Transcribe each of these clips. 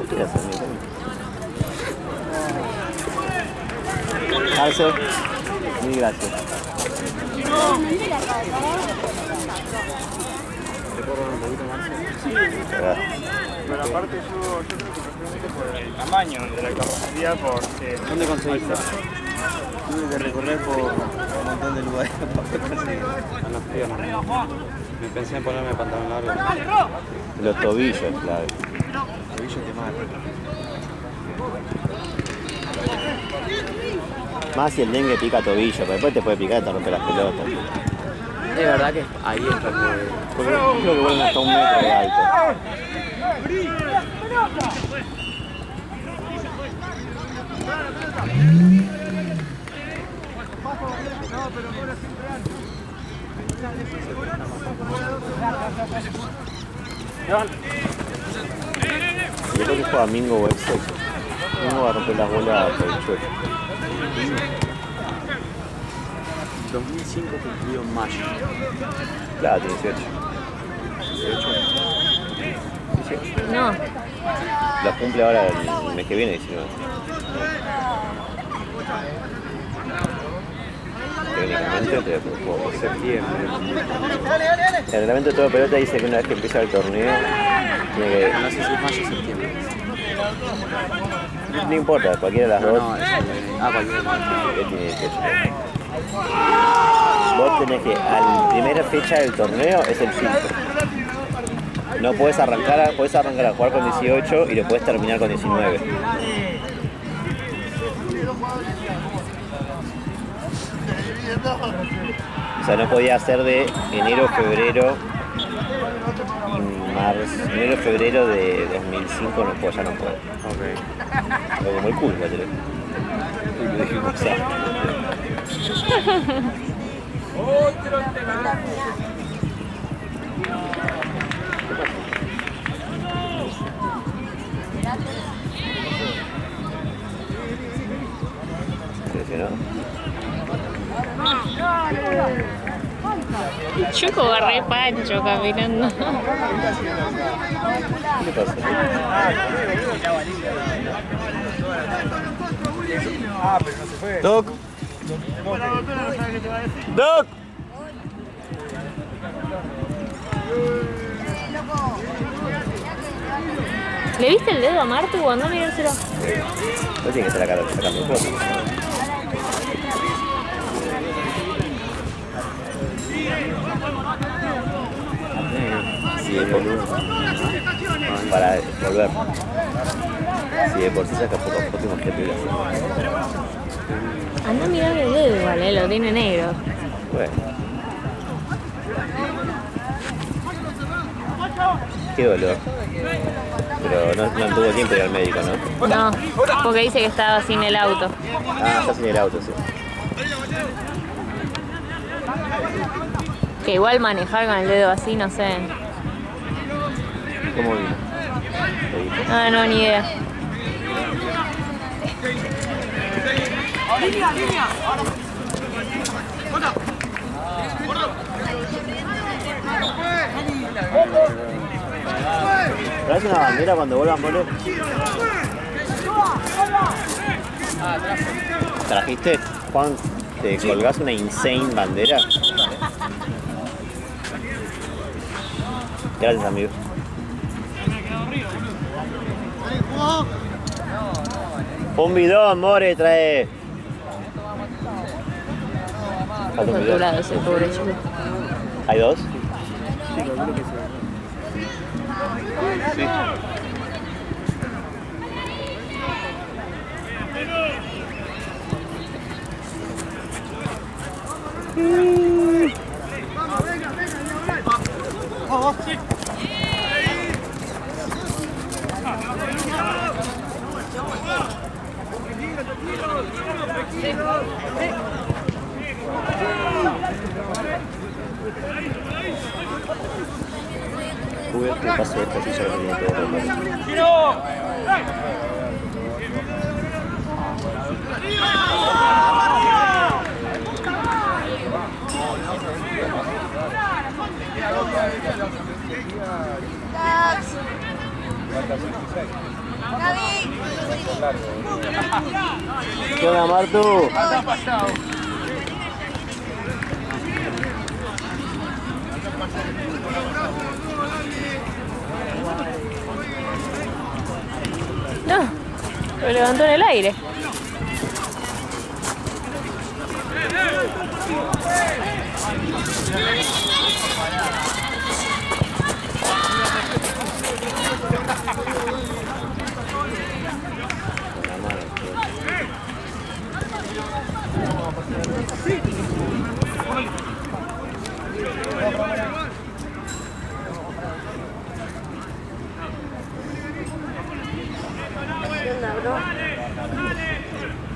¿Qué haces, Arce, mil gracias. ¿Te puedo robar un poquito más? Sí. Pero aparte yo creo que preferiblemente por el tamaño de la capacidad, porque... ¿Dónde conseguiste? Tuve que recorrer por un montón de lugares para poder conseguir. En las piernas. Me pensé en ponerme pantalón largo. Los tobillos, claro. Tobillos que matan. Más si el dengue pica tobillo, pero después te puede picar y te rompe las pelotas. Es verdad que ahí es donde... Porque creo que vuelven hasta 1 metro de alto. Yo creo que juega Mingo o Exo. Mingo va a romper las bolas por el chueco. 2005 cumplió en mayo. Claro, tiene 18. 18. No. Los cumple ahora el mes que viene, 19. Técnicamente, te puedo septiembre. El reglamento de toda pelota dice que una vez que empieza el torneo, tiene que... No sé si es mayo o septiembre. No importa, cualquiera de las dos. No, es cualquiera de las dos. Él tiene 18. Vos tenés que, a la primera fecha del torneo es el filtro. No podés arrancar a jugar con 18 y lo podés terminar con 19. O sea, no podía hacer de enero, febrero y marzo. Enero, febrero de 2005 no puedo, ya no puedo. Ok. Pero como el culo, lo dijimos, o sea. ¿No? Chuco va re pancho caminando. ¿Qué le pasa? Ah, pero no se fue. Doc. Doc. ¿Le viste el dedo a Martu cuando mirárselo? No tiene que ser la cara sacando el foto. Sí, es boludo. Para volver. Si de por sí saca pocas fotos, imagínate. Anda a mirar el dedo igual, lo tiene negro. Bueno. Qué dolor. Pero no tuvo tiempo de ir al médico, ¿no? No, porque dice que estaba sin el auto. Ah, está sin el auto, sí. Que igual manejar con el dedo así, no sé. ¿Cómo vino? No, ni idea. ¿Traes una bandera cuando vuelvan, boludo? ¿Trajiste, Juan? ¿Te colgás una insane bandera? Gracias, amigo. Un bidón, more, trae. Falta un bidón. Torturado ese pobre chico. ¿Hay dos? Sí. Jugué el paso de esta silla que tenía todo roto. ¿Qué onda, Martu? No, lo levantó en el aire.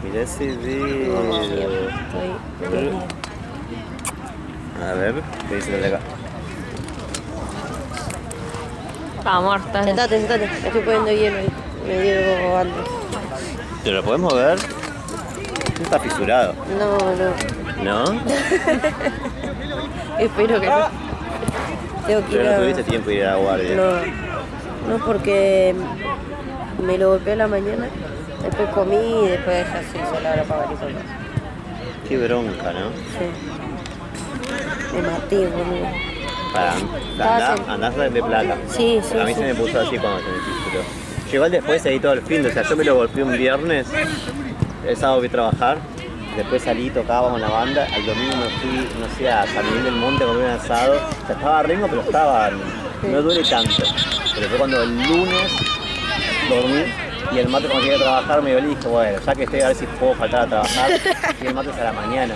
Mirá ese dedo. A ver, ¿qué dice de acá? Vamos, está. Sentate, sentate. Me estoy poniendo hielo ahí. Me dio antes. ¿Te lo podemos ver? No está fisurado. No. ¿No? Espero que no. Tengo que ir Pero no a... tuviste tiempo de ir a la guardia. No, porque me lo golpeé a la mañana, después comí y después ya se hizo la hora para venir por acá. Qué bronca, ¿no? Sí. Me maté, boludo. Andás de plata. Sí. A mí se me puso así cuando se me fisuró. Yo igual después seguí todo el fin, o sea, yo me lo golpeé un viernes, el sábado fui a trabajar, después salí, tocaba con la banda, el domingo me fui, no sé, a San Miguel del Monte a comer un asado, o sea, estaba rengo, pero estaba, no duele tanto. Pero fue cuando el lunes dormí y el martes cuando llegué a trabajar me dije, bueno, ya que estoy a ver si puedo faltar a trabajar, y el martes a la mañana,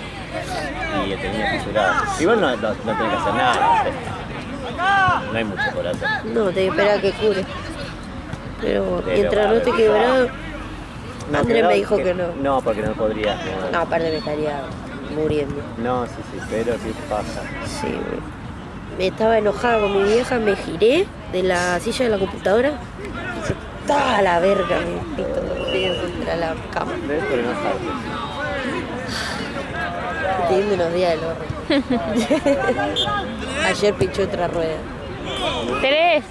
y tenía fisurado. Igual no tengo que hacer nada, no sé. No hay mucho por hacer. No, te espera que cure. Pero mientras no esté quebrado, Andrés me dijo que no. No, porque no podría. No, aparte me estaría muriendo. No, sí, pero sí pasa. Sí, me estaba enojada con mi vieja, me giré de la silla de la computadora y se estaba la verga, me pito los dedos contra la cama. ¿Ves? Pero no sabes. Teniendo unos días del horror. Ayer pinché otra rueda. 3.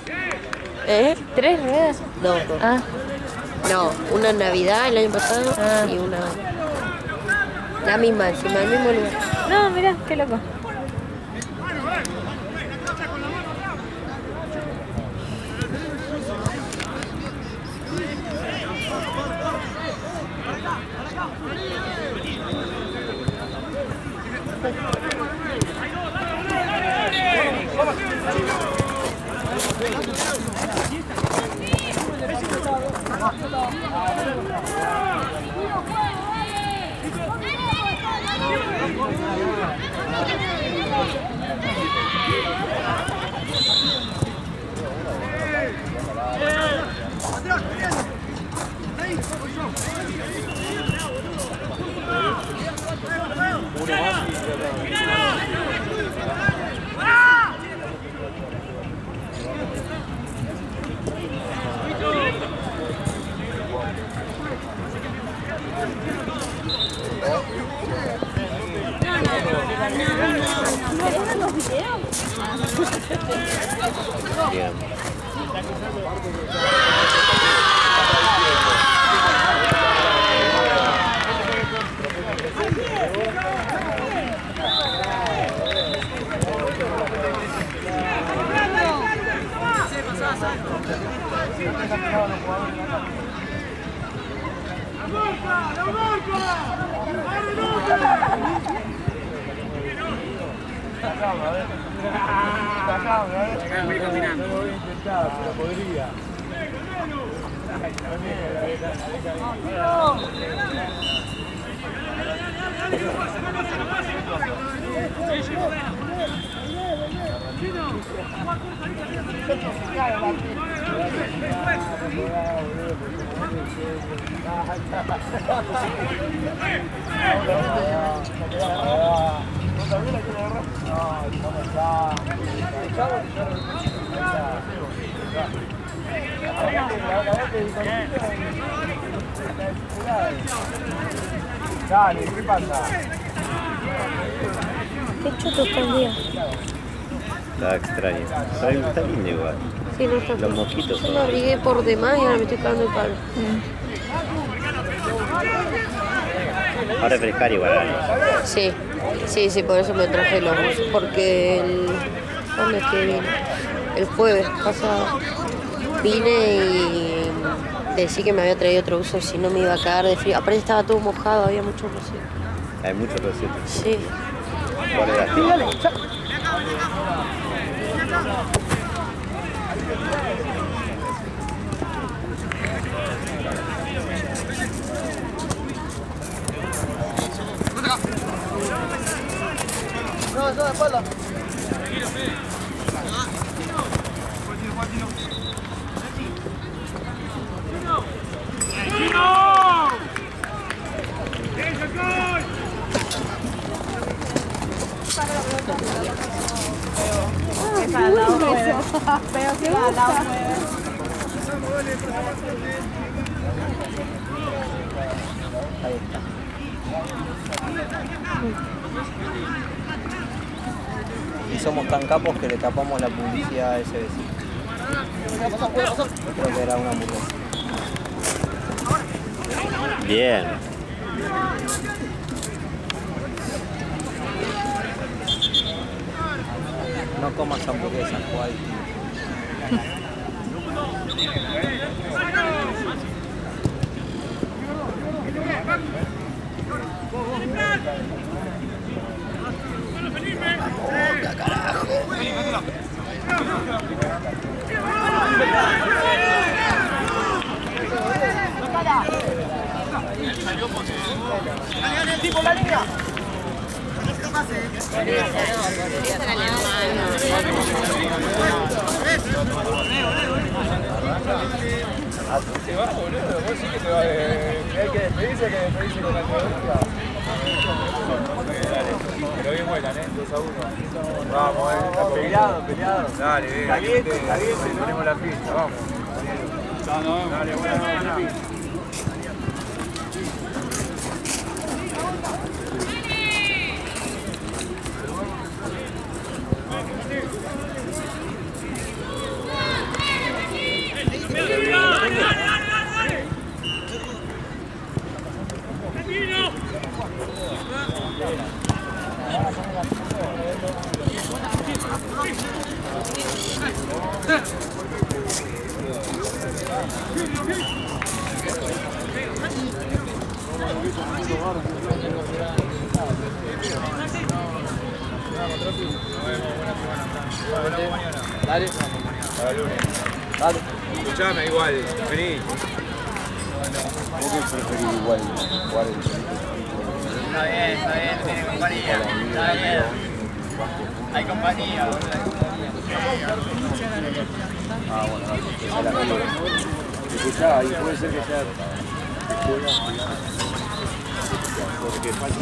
¿Eh? 3 ruedas. No, no. Ah, No, una en Navidad el año pasado y una... La misma, encima del mismo lugar. no, mirá, qué loco. Bien. Dale, ¿qué pasa? Qué choto está el día. Está extraño. Está lindo igual. Sí, no está. Los mosquitos. Yo me abrigué por demás y ahora me estoy cagando el palo. Va a refrescar igual. Sí, sí, por eso me traje los buzos. Porque ¿cuándo es que vine? El jueves pasado vine y decí que me había traído otro buzo, si no me iba a cagar de frío. Aparte estaba todo mojado, había mucho rocío. Hay muchos recetas. Sí. ¿Cuál era? Y somos tan capos que le tapamos la publicidad a ese vecino. Creo que era una hamburguesa. Bien. No comas hamburguesas, Juan. Se va, boludo, vos sí que te va hay que despedirse con la teoría. Pero bien vuelan, 2-1. Vamos, peleado. Dale, bien. Caliente, tenemos la pista, vamos. Dale, buenas noches. Dale. Para el lunes. Dale. Escuchame igual, vení. ¿Vos qué preferís igual jugar el Está bien, tiene compañía. Está bien. Hay compañía, Ah, bueno, escuchá, y puede ser que sea porque falta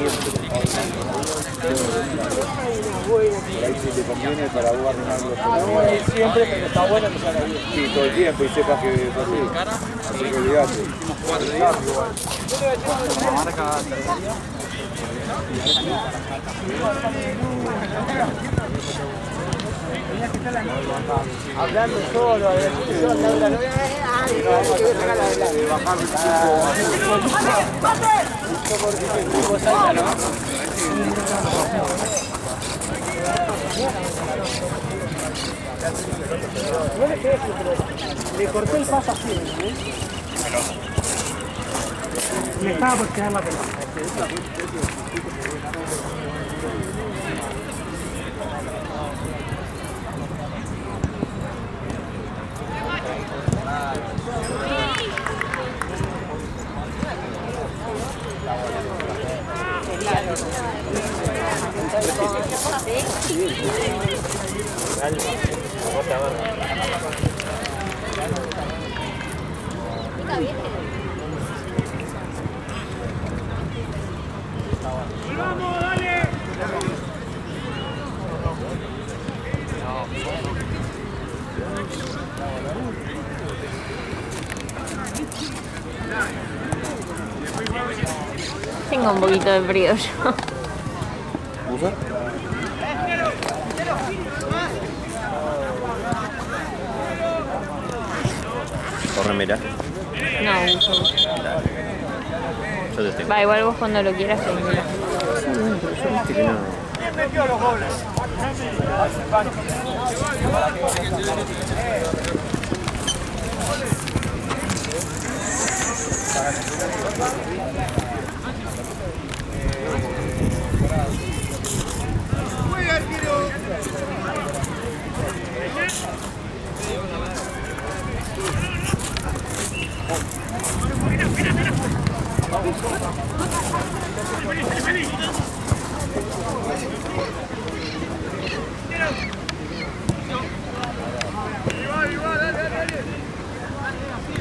por ahí si te conviene para vos arreglar los problemas. Siempre, pero está bueno que salga bien. Sí, todo el tiempo y sepas que es así. Así que olvidate. 4 días. Hablando solo, a ver, yo al lado de la novia. Le corté el paso así, ¿eh? Me estaba por quedar la pelota. ¡Vamos, dale! Tengo un poquito de frío yo. ¿Usa? ¿O remera? No, uso. Dale. Yo te tengo. Va, igual vos cuando lo quieras pedímelo. Yo viste que no.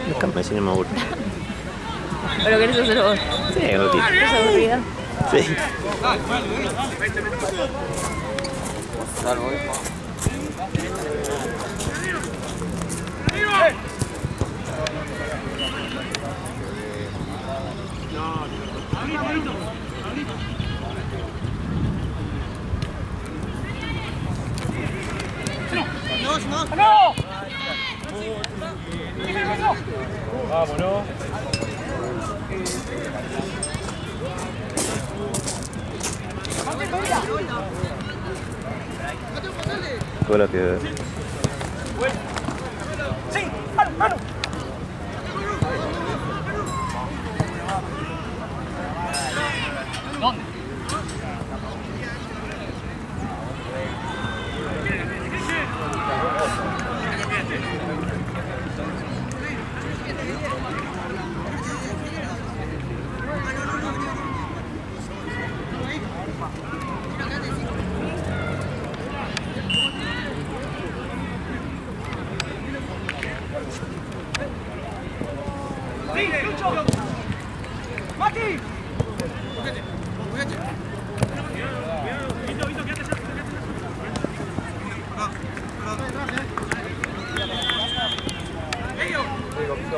Los campesinos me aburren. ¿Pero querés hacer vos? Sí, Guti. ¿Es aburrido? Sí. Salvo Vámonos. Todo lo que.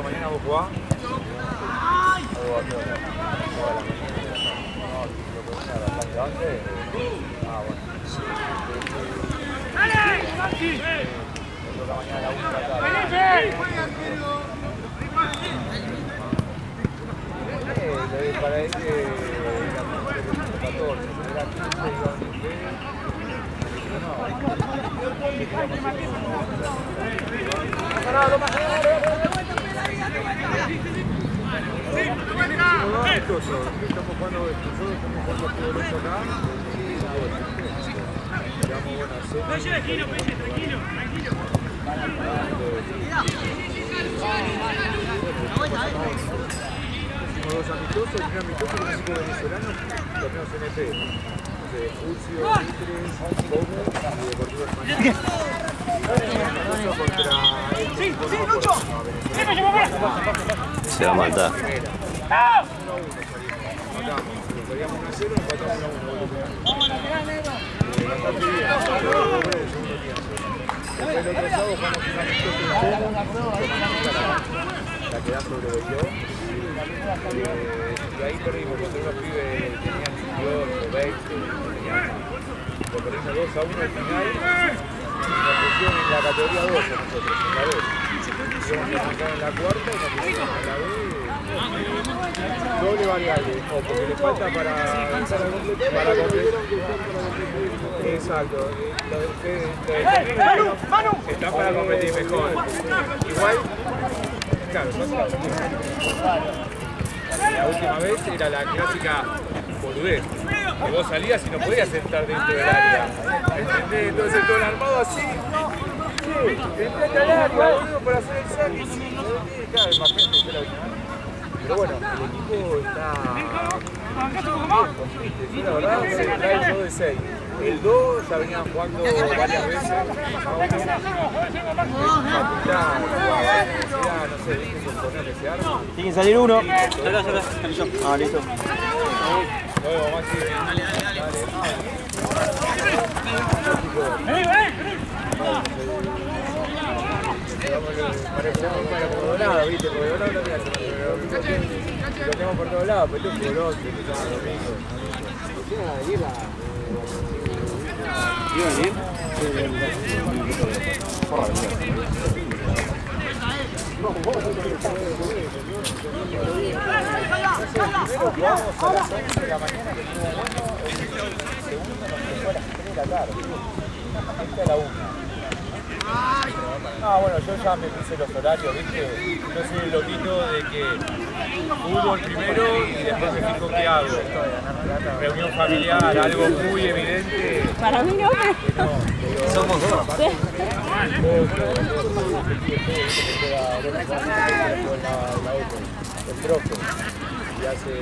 Mañana vos jugás. Para él era 14, era 15, estamos jugando nosotros, estamos jugando todo esto acá. Llevamos buenas cenas. Tranquilo. Hicimos 2 amistosos, el primer amistoso con equipos venezolanos, torneos NP. Urcio, Mitres, Bobo y Deportivo Español. Se va a matar. Perdíamos 1-0, empatamos 1-1. El otro sábado jugamos un amistoso en Bobo, la que da sobre Belló. Y ahí perdimos, porque unos pibes tenían 18, 20, lo perdimos 2-1 al final. Nos pusieron en la categoría 2 a nosotros, en la B. Íbamos a arrancar en la cuarta y nos pusieron en la B. Doble variable, porque le falta para completar. Exacto. Está para competir mejor. Igual, claro, la última vez era la clásica boludez, que vos salías y no podías entrar dentro del área. ¿Entendés? Entonces todo el armado así. Entraste al área, boludo, para hacer el saque. Sí, claro, imagínate, yo la última. Pero bueno, el equipo está compite. Yo la verdad se trae el 2 de 6. El 2 ya venían jugando varias veces. Facultad, no sé, ¿viste esos torneos que se arman? tiene que salir uno. Ah, listo. Luego, Maxi. Parecemos para Donado, ¿viste? Porque Donado no tiene lo tenemos por todos lados, pero tú por otro, que son domingos. ¿Iba a venir? Jugamos a las 11 de la mañana, que estuvo bueno, el segundo nos dejó a las 3 de la tarde. Esta es la 1. Ah, bueno, yo ya me puse los horarios, ¿viste? Yo soy el loquito de que fútbol primero y después me fijo qué hago. Reunión familiar, algo muy evidente. Para mí no, pero... Somos dos. El profe. Y hace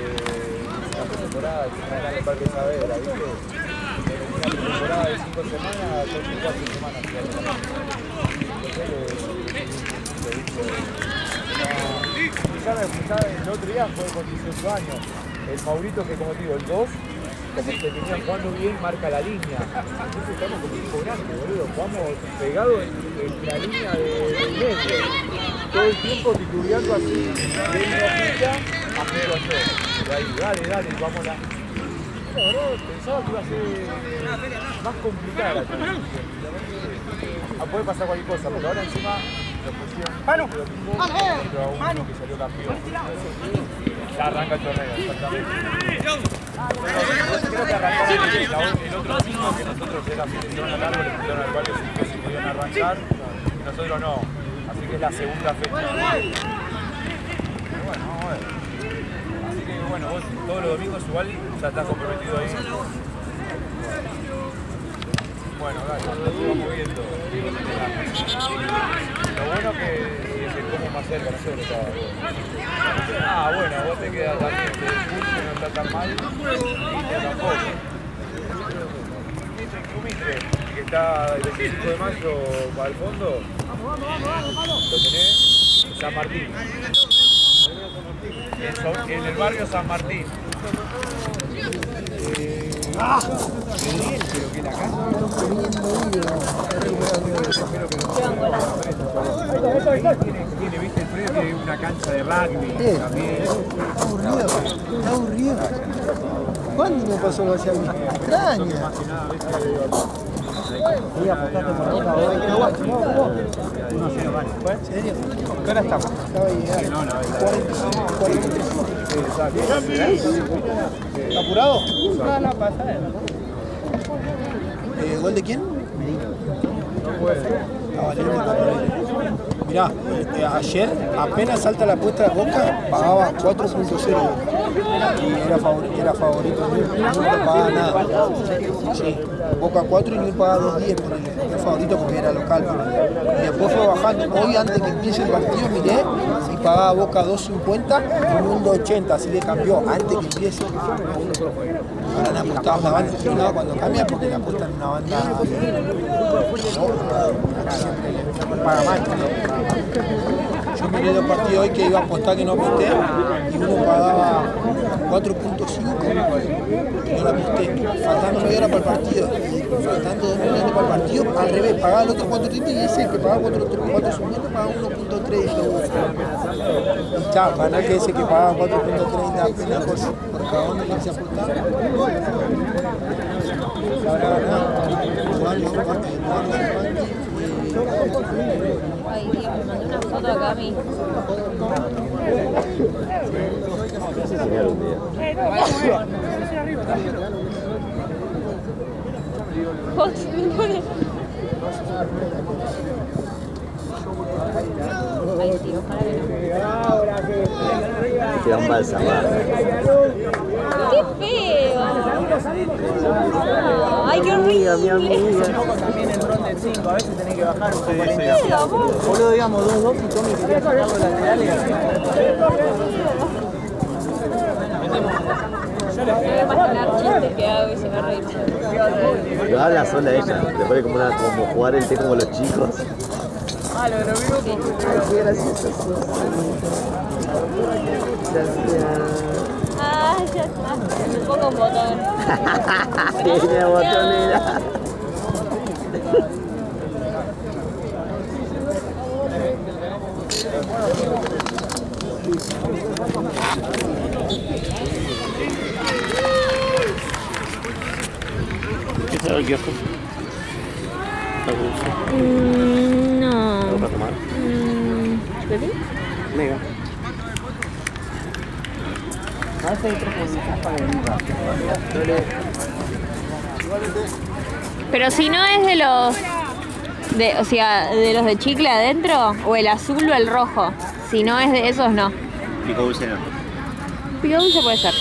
una temporada, acá en el Parque Saavedra, ¿viste? Una temporada de 5 semanas, 4 semanas. El otro día fue con 18 años. El Maurito, que como te digo, el 2, como que tenían jugando bien, marca la línea. Entonces estamos como un equipo grande, boludo. Jugamos pegados en la línea del medio. Todo el tiempo titubeando así, de una hojita a medio ayer. Y ahí, dale, vamos la. La verdad, pensaba que iba a ser más complicada la transición. Puede pasar cualquier cosa, porque ahora encima lo pusieron contra uno que salió campeón. Ya arranca el torneo, exactamente. Creo que arrancaron el otro domingo, que nosotros era selección al árbol, le pusieron al varios equipos si podían arrancar, y nosotros no. Así que es la segunda fecha. Pero bueno, vamos a ver. Así que bueno, vos todos los domingos igual ya estás comprometido ahí. Bueno, dale, vamos viendo. Lo bueno que es el como más cerca, nosotros estaba bueno. Ah, bueno, vos te quedas también, que el curso no está tan mal, Mitre tampoco. Mitre, que está el 25 de mayo para el fondo. ¿Lo tenés? San Martín. En el barrio San Martín. Pero que la casa tiene, viste, el predio tiene una cancha de rugby también. Está aburrido. ¿Cuándo me pasó algo así a mí? Extraño. Sí, apostaste por Boca hoy. 1-0 vale. ¿En serio? ¿Qué hora estamos? Acaba de llegar. 45. ¿Está apurado? No pasa. ¿Gol de quién? No puede. Mirá, ayer apenas salta la apuesta de Boca, pagaba 4.0 y era favorito, no pagaba nada. Sí, Boca 4 y no pagaba 2.10 por él, era favorito porque era local. Y después fue bajando, hoy antes que empiece el partido miré y pagaba Boca 2.50 y 1.80, así que cambió antes que empiece. Ahora han apostado la banda, no, cuando cambia porque le apuestan una banda, no, siempre paga más. Yo miré los partidos hoy que iba a apostar que no aposté y uno pagaba 4.5 y no la aposté. Faltando media hora para el partido, faltando 2 minutos para el partido, al revés, pagaba el otro 4.30 y ese que pagaba 4.50 pagaba 1.3. Y está, para que ese que pagaba 4.30 apenas por cada uno que se aportaba. Habrá ganado. Ay, Dios, me mandé una foto acá a mí. Enseñar un día. Ay, tío, ojalá que no. Me queda un balsamar. ¡Qué feo! ¡Ay, qué horrible! Mi amiga. También el ron del 5, a veces tenés que bajar un poco el intento. Boludo, digamos 2-2 y Tommy quería sacar los laterales. Yo le voy a imaginar chistes que hago y se va a reír. Pero habla sola ella, le pone como jugar el té como los chicos. Ah, lo de los grupos. Qué gracioso. Gracias. Ah, ya está. Me pongo un botón. Tiene botonera. ¿Qué tal el kiosco? No. ¿Algo para tomar? ¿Bebé? Amigo. Pero si no es de los o sea, de los de chicle adentro, o el azul o el rojo. Si no es de esos, no. Pico dulce no. Pico dulce puede ser.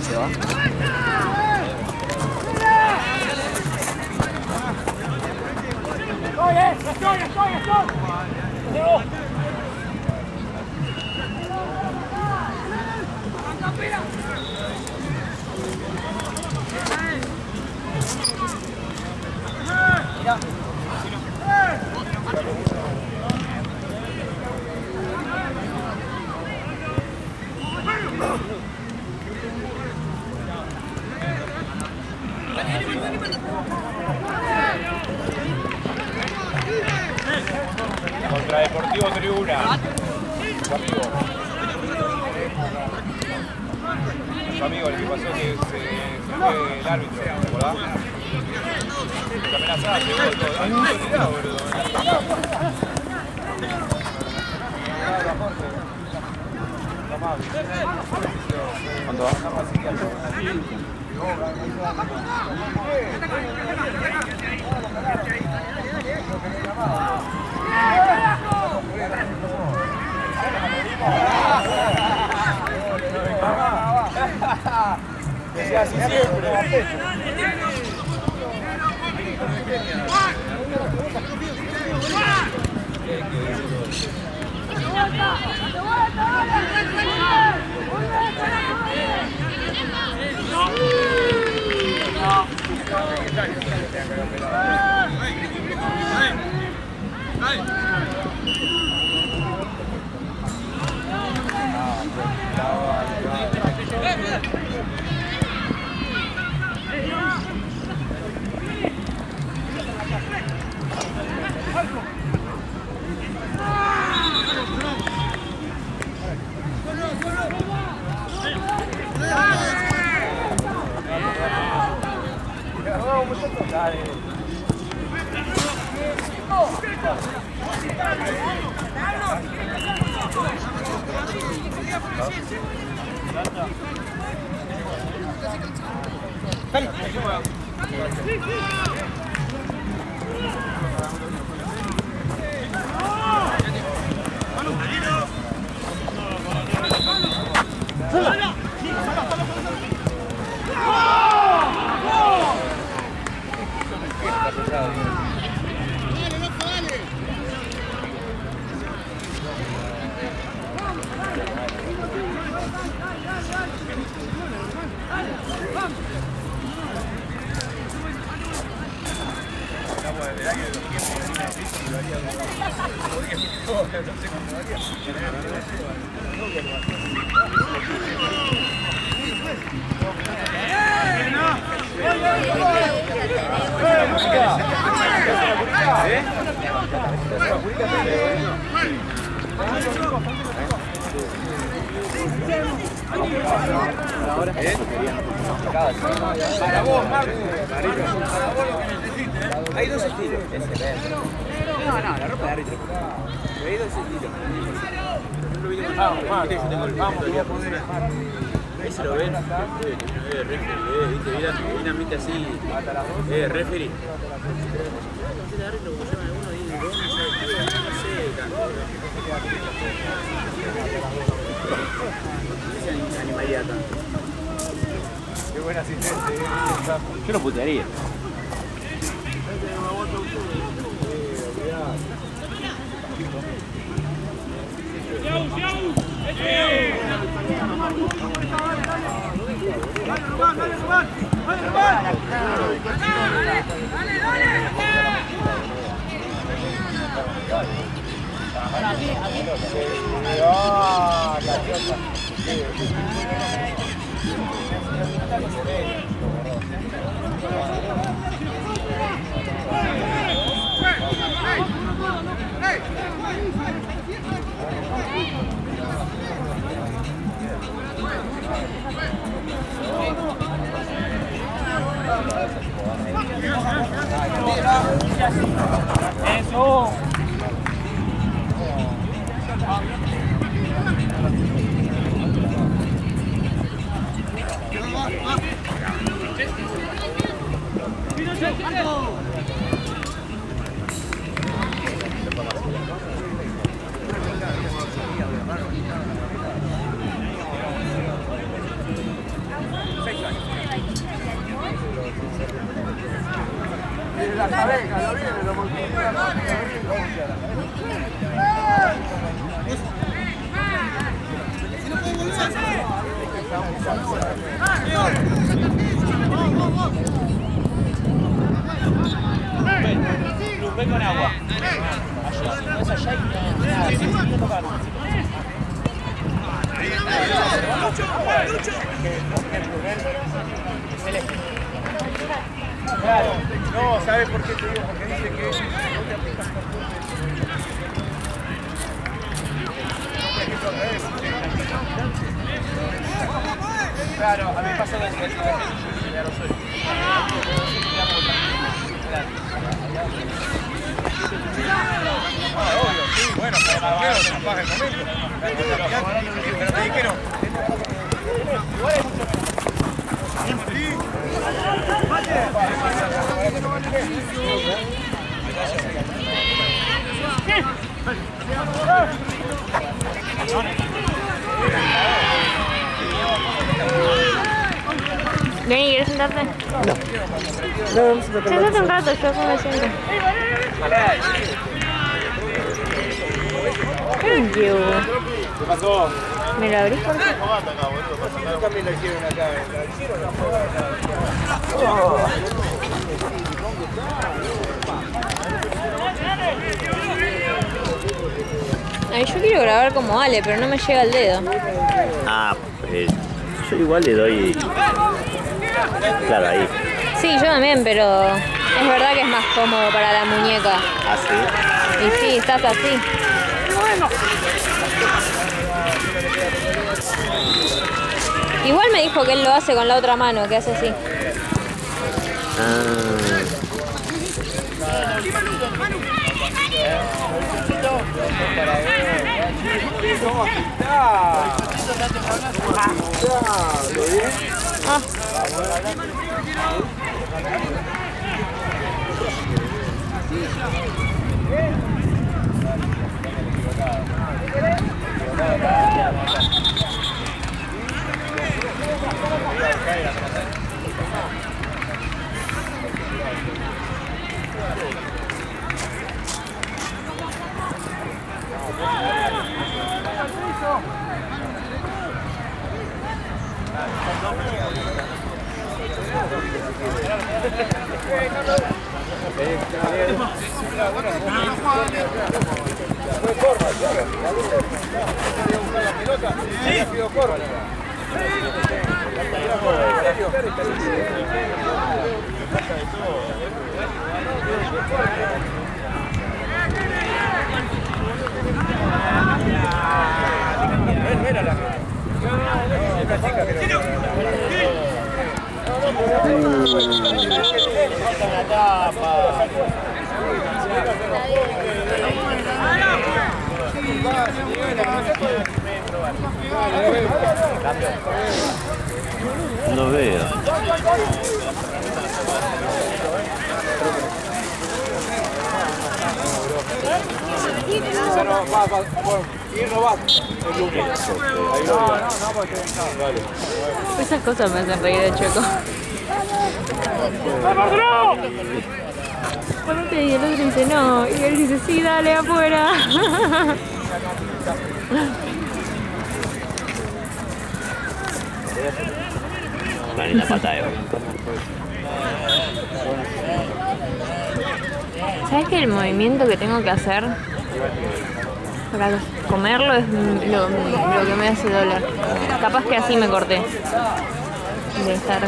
¿Se va? Contra Deportivo Tribuna. Su amigo. Su amigo, el que pasó que se fue el árbitro, ¿te acordás? Que amenazaba, llegó y todo. Hay mucho tirado, boludo. ¿Cuánto va? Decía así siempre. Para vos, Marco. Para vos lo que necesites. Hay dos estilos. No, la ropa de árbitro. Hay dos estilos. Ahí se lo ven, referee, viste, viene a mí así, referee. Animaría tanto. Qué buen asistente. Yo lo putearía. Dale, Eso. La cabeza, lo viene, lo multiplica. Ven con agua. Allí, es allá y nada, sin tocar. Claro, no, ¿sabes por qué te digo? Porque dice que no te aplicas claro, a mí me pasa que ya lo soy. Obvio, sí, bueno, pero se nos baja el momento. Pero te dije que no. Igual hay mucho Lenny, ¿quieres sentarte? No, Sentate un rato, yo me siento. Thank you. ¿Qué pasó? ¿Me lo abrís por qué? Yo también la hicieron acá. ¿La hicieron Ay, yo quiero grabar como Ale, pero no me llega el dedo. Ah, yo igual le doy... Claro, ahí. Sí, yo también, pero es verdad que es más cómodo para la muñeca. Ah, sí. Y sí, estás así. Igual me dijo que él lo hace con la otra mano, que hace así. Ah. No veo. Esas cosas me hacen reír de Chueco. Y el otro dice no, y él dice sí, dale afuera. Van en la pata de ¿Sabes que el movimiento que tengo que hacer para comerlo es lo que me hace doler? Capaz que así me corté. De estar...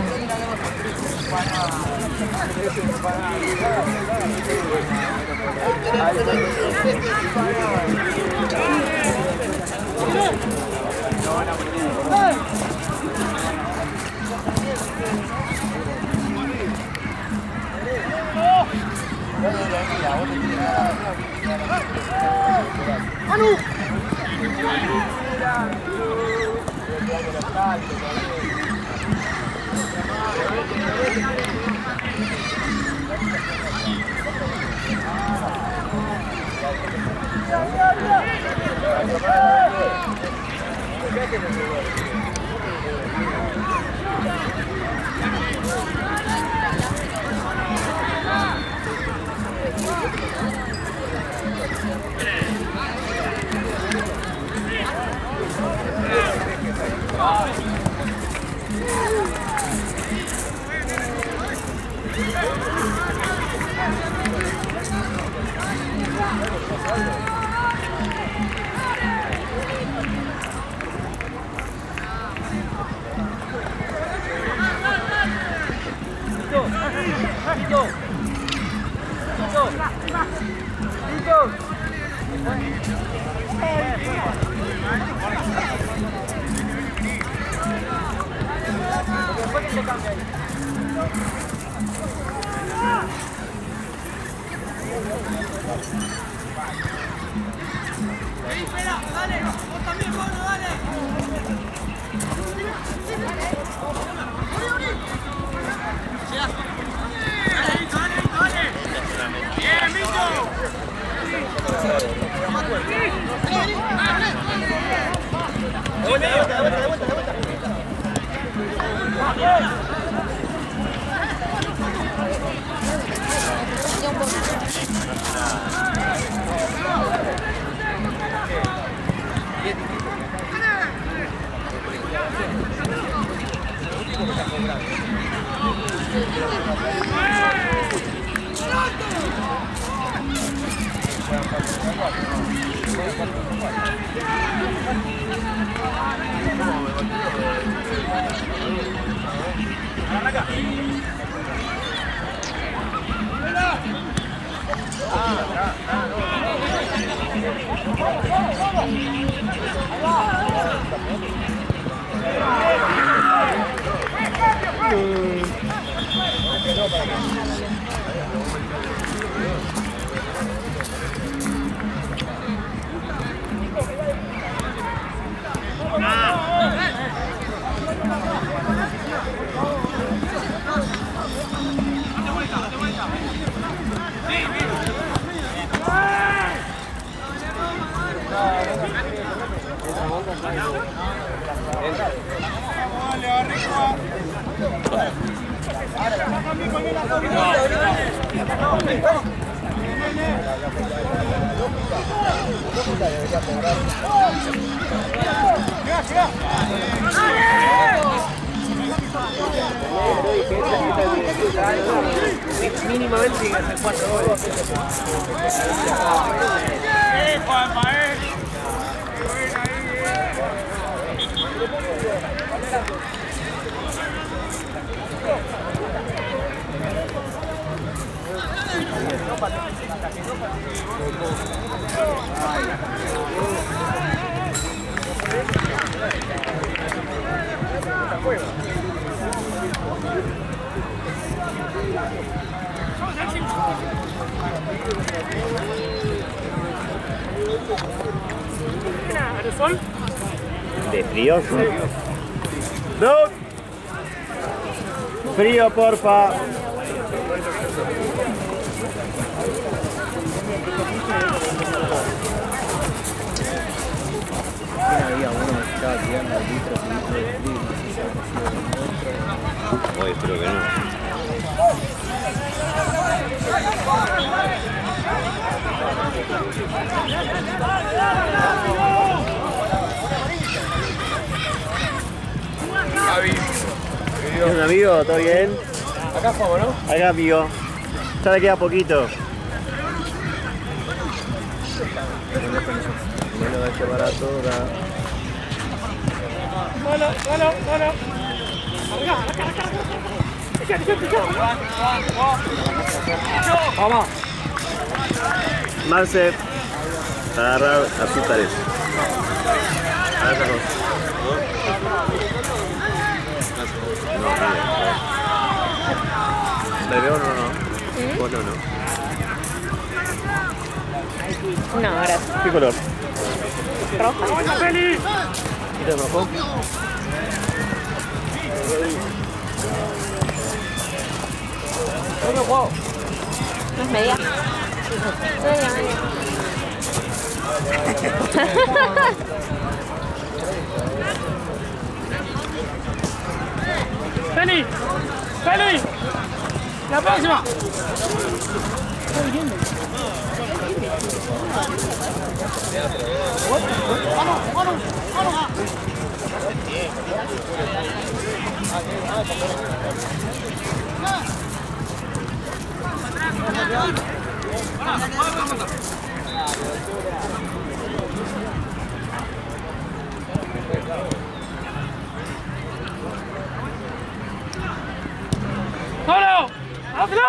Mínimamente tiene que hacer 4 goles. ¿De frío? ¡No! Frío, porfa. Había uno que estaba tirando litros y litros de frío. Hoy espero que no. ¿Es un amigo? ¿Todo bien? Acá fuimos, ¿no? Acá, amigo. Ya le queda poquito. No lo va a llevar a toda. Vamos. Marce, agarrar azúcares. Agárralos. ¿Bebé o no? Vos no. No, gracias. ¿Qué color? Roja. ¿Quieres rojo? No es media. Media, media. ¡Feli! ¡Feli! ¡La próxima! ¡Vámonos! ¡Hazlo!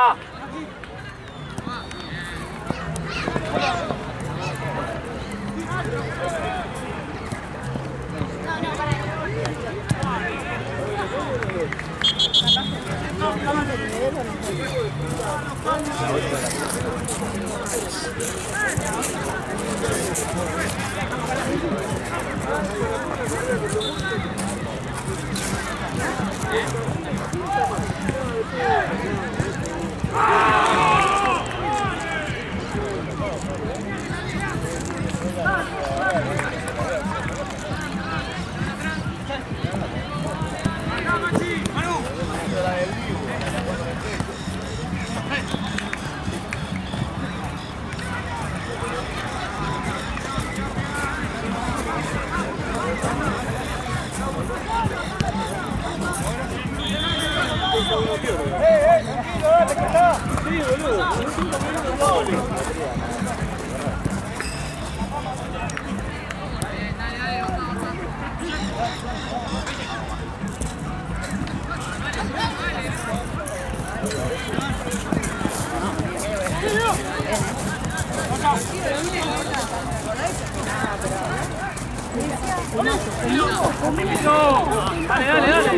Dale, dale, dale.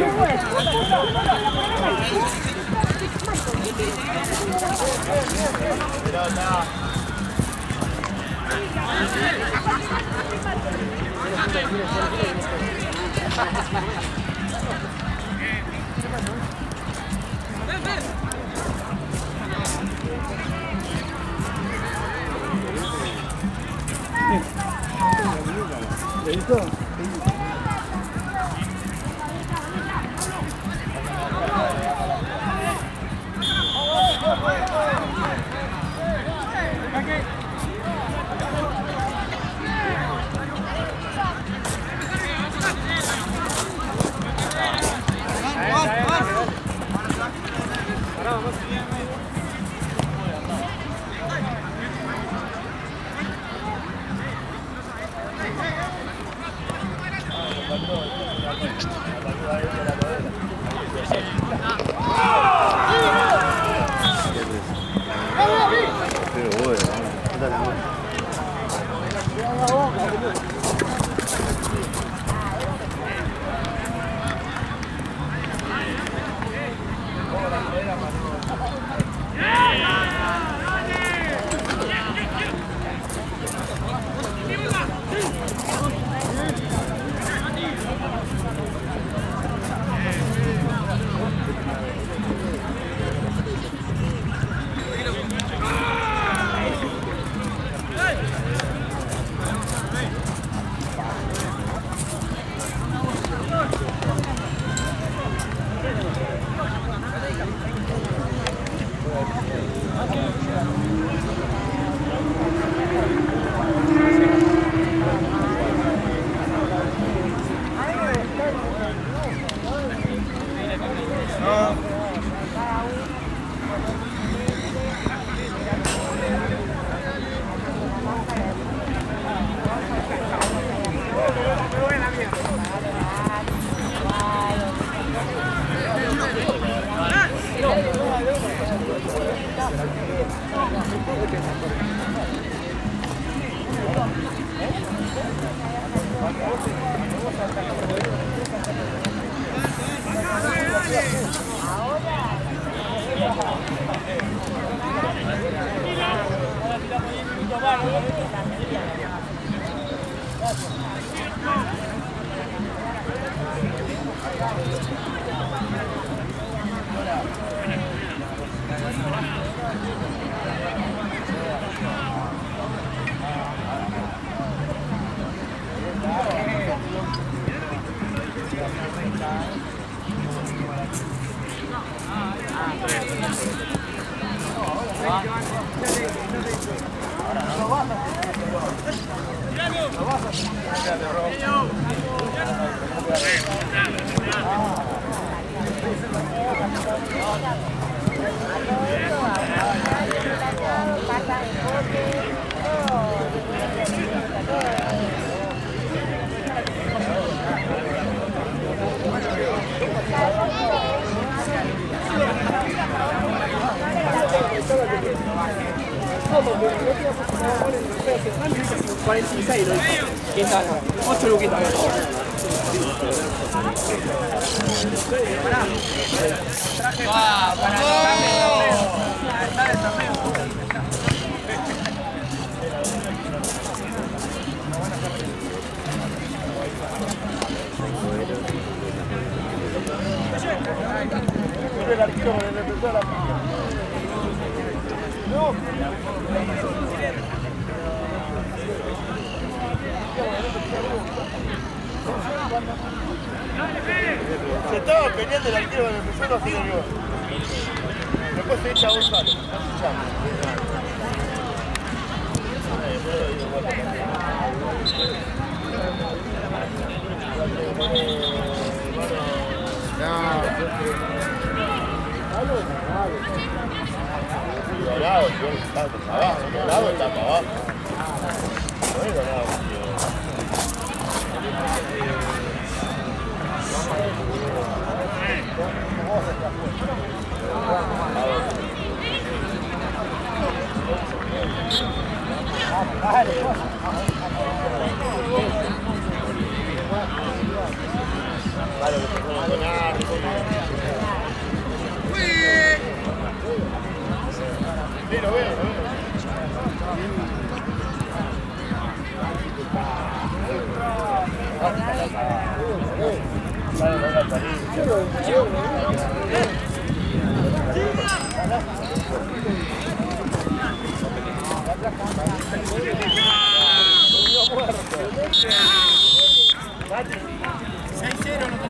Pero bueno, dale, amor. 46 lo hice. ¿Qué tal? 8 luquitas. Se estaba peleando el arquero en el empezó, así que yo. Después se echa a Gonzalo. Dorado, está para abajo, Dorado está para abajo. No es Dorado. Sí, lo veo, lo veo.